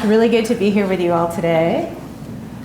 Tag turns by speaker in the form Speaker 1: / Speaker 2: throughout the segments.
Speaker 1: Really good to be here with you all today.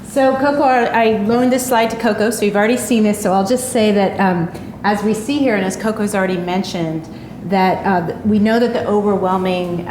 Speaker 1: So Coco, I loaned this slide to Coco, so you've already seen this, so I'll just say that as we see here, and as Coco's already mentioned, that we know that the overwhelming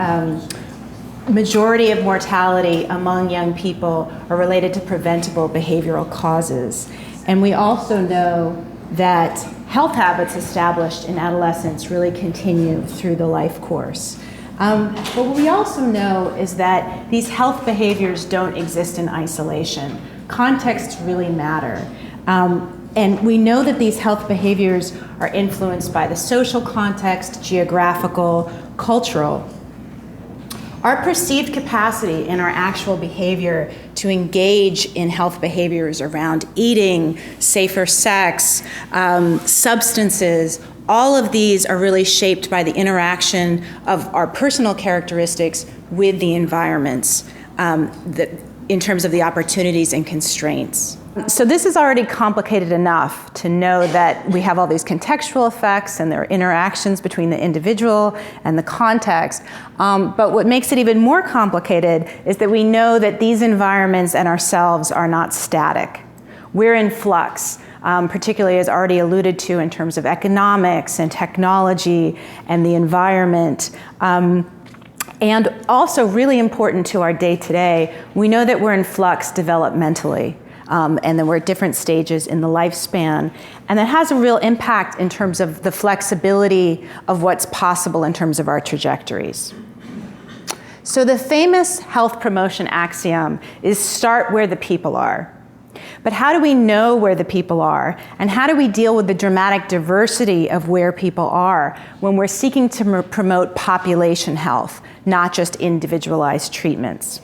Speaker 1: majority of mortality among young people are related to preventable behavioral causes. And we also know that health habits established in adolescence really continue through the life course. But what we also know is that these health behaviors don't exist in isolation. Contexts really matter. And we know that these health behaviors are influenced by the social context, geographical, cultural. Our perceived capacity in our actual behavior to engage in health behaviors around eating, safer sex, substances, all of these are really shaped by the interaction of our personal characteristics with the environments in terms of the opportunities and constraints. So this is already complicated enough to know that we have all these contextual effects and there are interactions between the individual and the context. But what makes it even more complicated is that we know that these environments and ourselves are not static. We're in flux, particularly as already alluded to in terms of economics and technology and the environment. And also really important to our day-to-day, we know that we're in flux developmentally. And then we're at different stages in the lifespan. And that has a real impact in terms of the flexibility of what's possible in terms of our trajectories. So the famous health promotion axiom is start where the people are. But how do we know where the people are? And how do we deal with the dramatic diversity of where people are when we're seeking to promote population health, not just individualized treatments?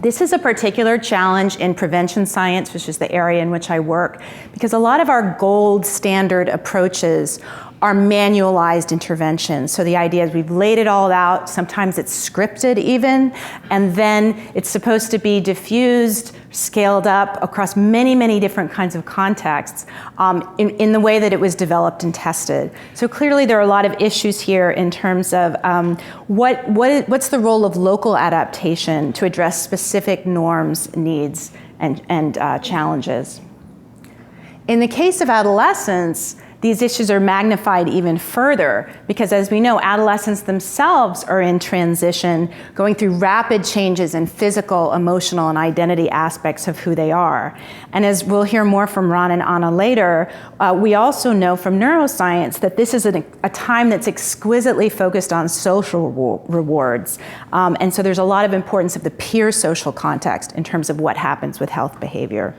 Speaker 1: This is a particular challenge in prevention science, which is the area in which I work, because a lot of our gold standard approaches are manualized interventions. So the idea is we've laid it all out, sometimes it's scripted even, and then it's supposed to be diffused, scaled up across many, many different kinds of contexts in the way that it was developed and tested. So clearly there are a lot of issues here in terms of what's the role of local adaptation to address specific norms, needs, and challenges. In the case of adolescents, these issues are magnified even further because, as we know, adolescents themselves are in transition, going through rapid changes in physical, emotional, and identity aspects of who they are. And as we'll hear more from Ron and Anna later, we also know from neuroscience that this is a time that's exquisitely focused on social rewards. And so there's a lot of importance of the peer social context in terms of what happens with health behavior.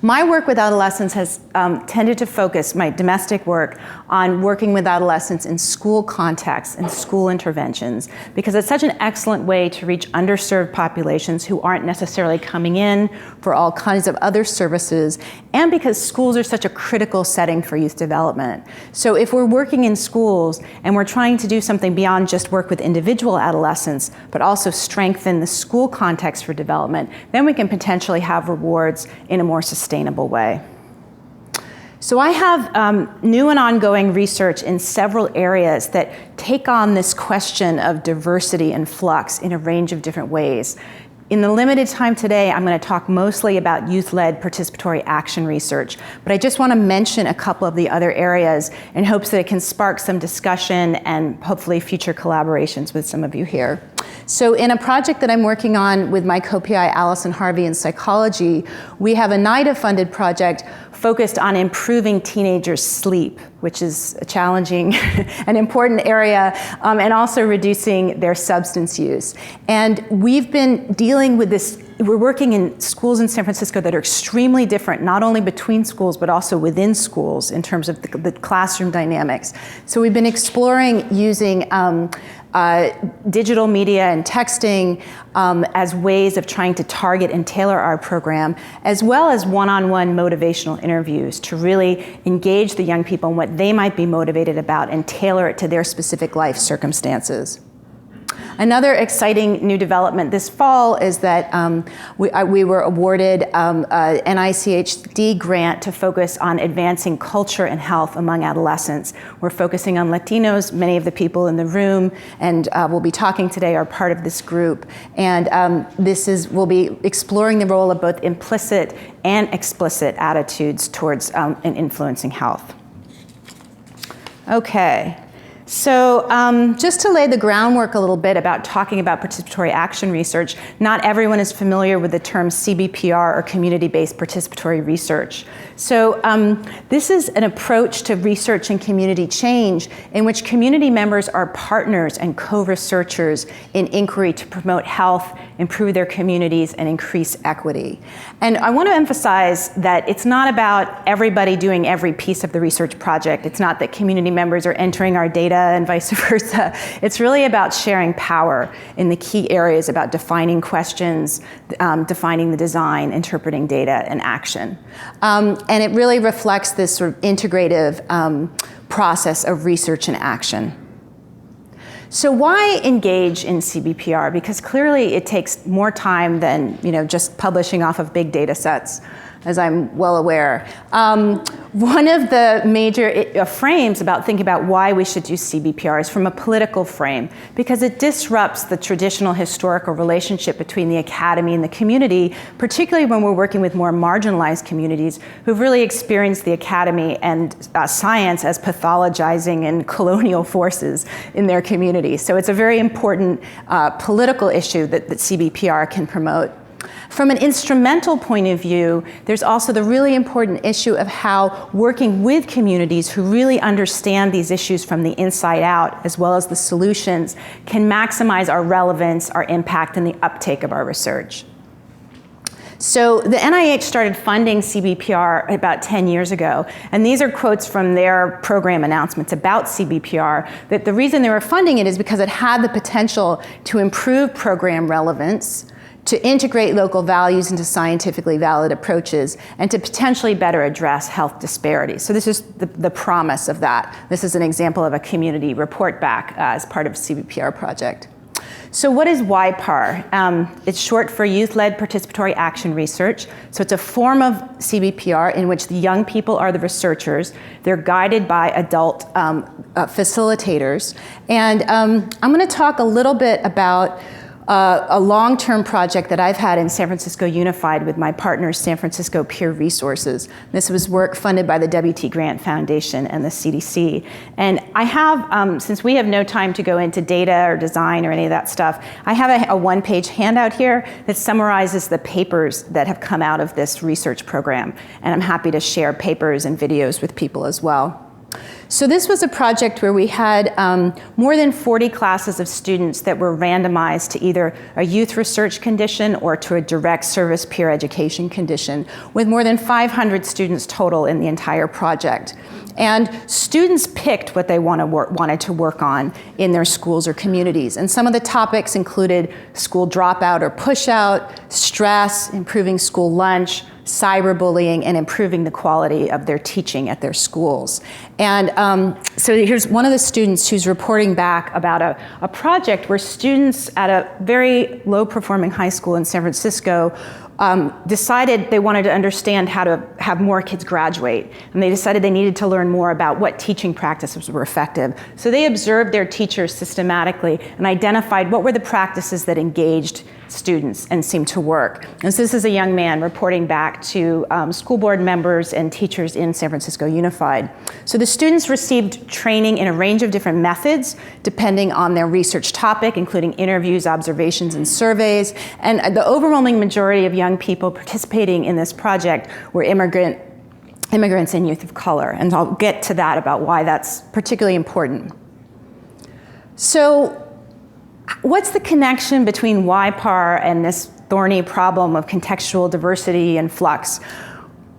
Speaker 1: My work with adolescents has tended to focus, my domestic work, on working with adolescents in school contexts and school interventions, because it's such an excellent way to reach underserved populations who aren't necessarily coming in for all kinds of other services, and because schools are such a critical setting for youth development. So if we're working in schools and we're trying to do something beyond just work with individual adolescents, but also strengthen the school context for development, then we can potentially have rewards in a more sustainable way. So I have new and ongoing research in several areas that take on this question of diversity and flux in a range of different ways. In the limited time today, I'm going to talk mostly about youth-led participatory action research, but I just want to mention a couple of the other areas in hopes that it can spark some discussion and hopefully future collaborations with some of you here. So in a project that I'm working on with my co-PI Allison Harvey in psychology, we have a NIDA-funded project focused on improving teenagers' sleep, which is a challenging and important area, and also reducing their substance use. And we've been dealing with this. We're working in schools in San Francisco that are extremely different, not only between schools, but also within schools in terms of the classroom dynamics. So we've been exploring using digital media and texting as ways of trying to target and tailor our program, as well as one-on-one motivational interviews to really engage the young people in what they might be motivated about and tailor it to their specific life circumstances. Another exciting new development this fall is that we were awarded an NICHD grant to focus on advancing culture and health among adolescents. We're focusing on Latinos. Many of the people in the room and we'll be talking today are part of this group. And we'll be exploring the role of both implicit and explicit attitudes towards and influencing health. Okay. So just to lay the groundwork a little bit about talking about participatory action research, not everyone is familiar with the term CBPR, or community-based participatory research. So this is an approach to research and community change in which community members are partners and co-researchers in inquiry to promote health, improve their communities, and increase equity. And I want to emphasize that it's not about everybody doing every piece of the research project. It's not that community members are entering our data and vice versa. It's really about sharing power in the key areas about defining questions, defining the design, interpreting data, and action. And it really reflects this sort of integrative process of research and action. So why engage in CBPR? Because clearly it takes more time than just publishing off of big data sets, as I'm well aware. One of the major frames about thinking about why we should do CBPR is from a political frame, because it disrupts the traditional historical relationship between the academy and the community, particularly when we're working with more marginalized communities who've really experienced the academy and science as pathologizing and colonial forces in their communities. So it's a very important political issue that CBPR can promote. From an instrumental point of view, there's also the really important issue of how working with communities who really understand these issues from the inside out, as well as the solutions, can maximize our relevance, our impact, and the uptake of our research. So the NIH started funding CBPR about 10 years ago, and these are quotes from their program announcements about CBPR, that the reason they were funding it is because it had the potential to improve program relevance, to integrate local values into scientifically valid approaches, and to potentially better address health disparities. So this is the promise of that. This is an example of a community report back as part of a CBPR project. So what is YPAR? It's short for Youth-Led Participatory Action Research. So it's a form of CBPR in which the young people are the researchers. They're guided by adult facilitators. And I'm going to talk a little bit about a long-term project that I've had in San Francisco Unified with my partners, San Francisco Peer Resources. This was work funded by the WT Grant Foundation and the CDC. And I have, since we have no time to go into data or design or any of that stuff, I have a one-page handout here that summarizes the papers that have come out of this research program. And I'm happy to share papers and videos with people as well. So this was a project where we had more than 40 classes of students that were randomized to either a youth research condition or to a direct service peer education condition, with more than 500 students total in the entire project. And students picked what they wanted to work on in their schools or communities. And some of the topics included school dropout or pushout, stress, improving school lunch, cyberbullying, and improving the quality of their teaching at their schools. And so here's one of the students who's reporting back about a project where students at a very low-performing high school in San Francisco decided they wanted to understand how to have more kids graduate. And they decided they needed to learn more about what teaching practices were effective. So they observed their teachers systematically and identified what were the practices that engaged students and seemed to work. And so this is a young man reporting back to school board members and teachers in San Francisco Unified. So the students received training in a range of different methods depending on their research topic, including interviews, observations, and surveys. And the overwhelming majority of young people participating in this project were immigrants and youth of color. And I'll get to that about why that's particularly important. So what's the connection between YPAR and this thorny problem of contextual diversity and flux?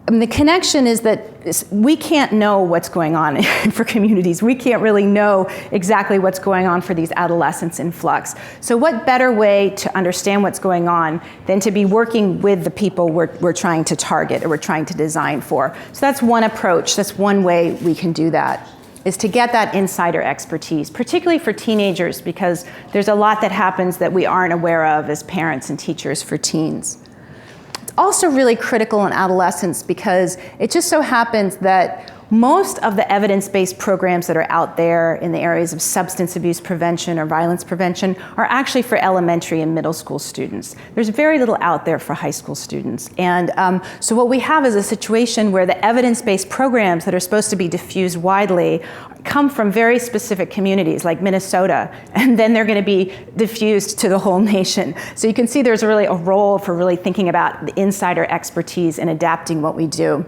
Speaker 1: The connection is that we can't know what's going on for communities. We can't really know exactly what's going on for these adolescents in flux. So what better way to understand what's going on than to be working with the people we're trying to target or we're trying to design for? So that's one approach. That's one way we can do that. is to get that insider expertise, particularly for teenagers, because there's a lot that happens that we aren't aware of as parents and teachers for teens. It's also really critical in adolescence because it just so happens that most of the evidence-based programs that are out there in the areas of substance abuse prevention or violence prevention are actually for elementary and middle school students. There's very little out there for high school students. And so what we have is a situation where the evidence-based programs that are supposed to be diffused widely come from very specific communities like Minnesota, and then they're going to be diffused to the whole nation. So you can see there's really a role for really thinking about the insider expertise and adapting what we do.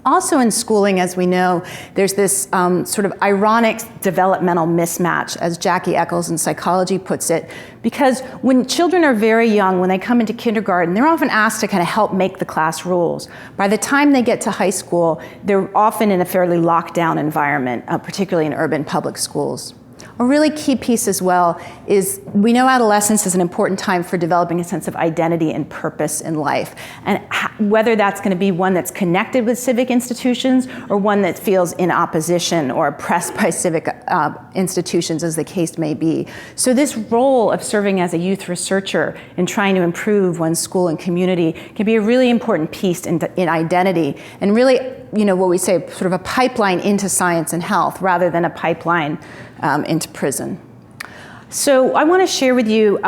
Speaker 1: Also in schooling, as we know, there's this sort of ironic developmental mismatch, as Jackie Eccles in psychology puts it, because when children are very young, when they come into kindergarten, they're often asked to kind of help make the class rules. By the time they get to high school, they're often in a fairly locked down environment, particularly in urban public schools. A really key piece as well is we know adolescence is an important time for developing a sense of identity and purpose in life. And whether that's going to be one that's connected with civic institutions or one that feels in opposition or oppressed by civic institutions, as the case may be. So this role of serving as a youth researcher and trying to improve one's school and community can be a really important piece in identity and really, you know, what we say, sort of a pipeline into science and health rather than a pipeline into prison. So I want to share with you,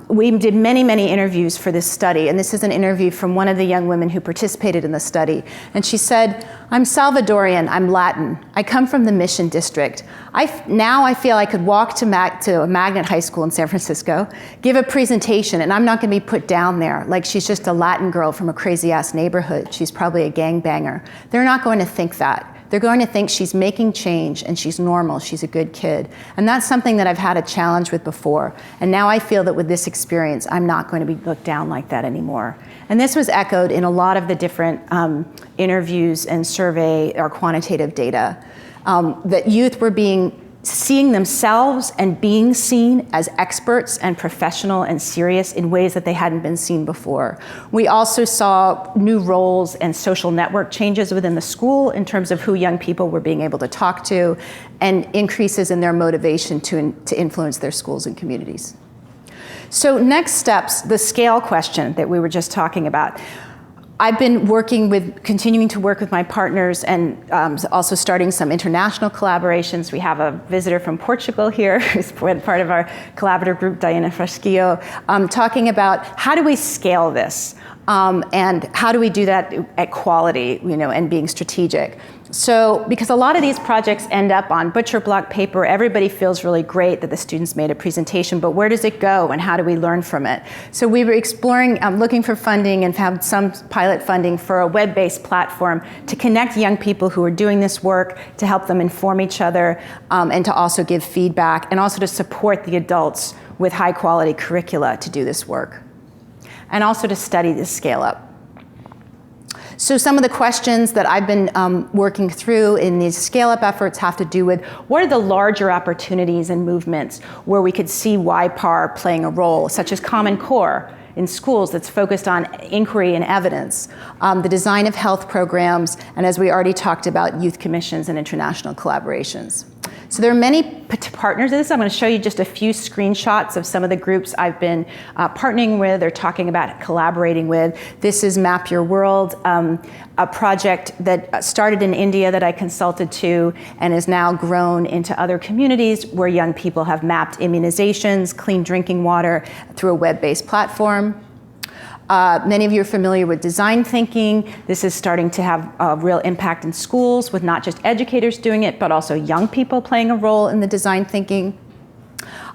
Speaker 1: we did many, many interviews for this study, and this is an interview from one of the young women who participated in the study. And she said, "I'm Salvadorian, I'm Latin. I come from the Mission District. Now I feel I could walk to a magnet high school in San Francisco, give a presentation, and I'm not going to be put down there like she's just a Latin girl from a crazy-ass neighborhood. She's probably a gangbanger. They're not going to think that. They're going to think she's making change and she's normal, she's a good kid." And that's something that I've had a challenge with before. And now I feel that with this experience, I'm not going to be looked down like that anymore. And this was echoed in a lot of the different interviews and survey or quantitative data, that youth were seeing themselves and being seen as experts and professional and serious in ways that they hadn't been seen before. We also saw new roles and social network changes within the school in terms of who young people were being able to talk to, and increases in their motivation to influence their schools and communities. So next steps, the scale question that we were just talking about. I've been continuing to work with my partners and also starting some international collaborations. We have a visitor from Portugal here who's part of our collaborative group, Diana Frasquillo, talking about how do we scale this and how do we do that at quality, you know, and being strategic. So, because a lot of these projects end up on butcher block paper, everybody feels really great that the students made a presentation, but where does it go and how do we learn from it? So we were exploring, looking for funding and found some pilot funding for a web-based platform to connect young people who are doing this work, to help them inform each other, and to also give feedback, and also to support the adults with high quality curricula to do this work, and also to study this scale up. So some of the questions that I've been working through in these scale-up efforts have to do with what are the larger opportunities and movements where we could see YPAR playing a role, such as Common Core in schools that's focused on inquiry and evidence, the design of health programs, and as we already talked about, youth commissions and international collaborations. So there are many partners in this. I'm going to show you just a few screenshots of some of the groups I've been partnering with or talking about collaborating with. This is Map Your World, a project that started in India that I consulted to and is now grown into other communities where young people have mapped immunizations, clean drinking water through a web-based platform. Many of you are familiar with design thinking. This is starting to have a real impact in schools with not just educators doing it, but also young people playing a role in the design thinking.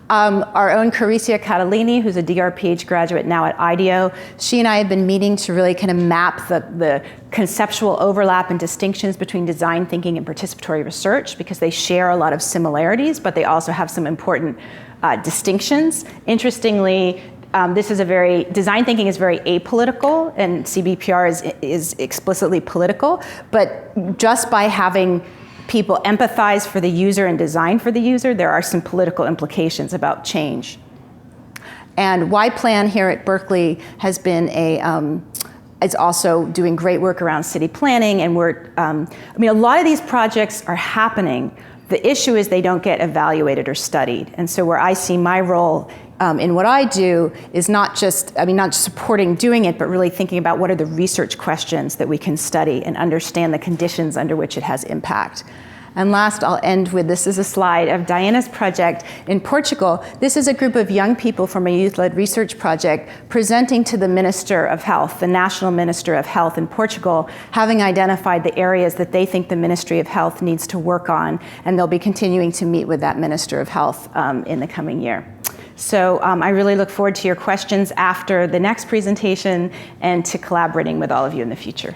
Speaker 1: Our own Caricia Catalini, who's a DRPH graduate now at IDEO, she and I have been meeting to really kind of map the conceptual overlap and distinctions between design thinking and participatory research, because they share a lot of similarities, but they also have some important distinctions. Interestingly, design thinking is very apolitical, and CBPR is explicitly political, but just by having people empathize for the user and design for the user, there are some political implications about change. And YPlan here at Berkeley has been is also doing great work around city planning, and a lot of these projects are happening. The issue is they don't get evaluated or studied. And so where I see my role in what I do is not just supporting doing it, but really thinking about what are the research questions that we can study and understand the conditions under which it has impact. And last, I'll end with, this is a slide of Diana's project in Portugal. This is a group of young people from a youth-led research project presenting to the Minister of Health, the National Minister of Health in Portugal, having identified the areas that they think the Ministry of Health needs to work on, and they'll be continuing to meet with that Minister of Health in the coming year. So I really look forward to your questions after the next presentation and to collaborating with all of you in the future.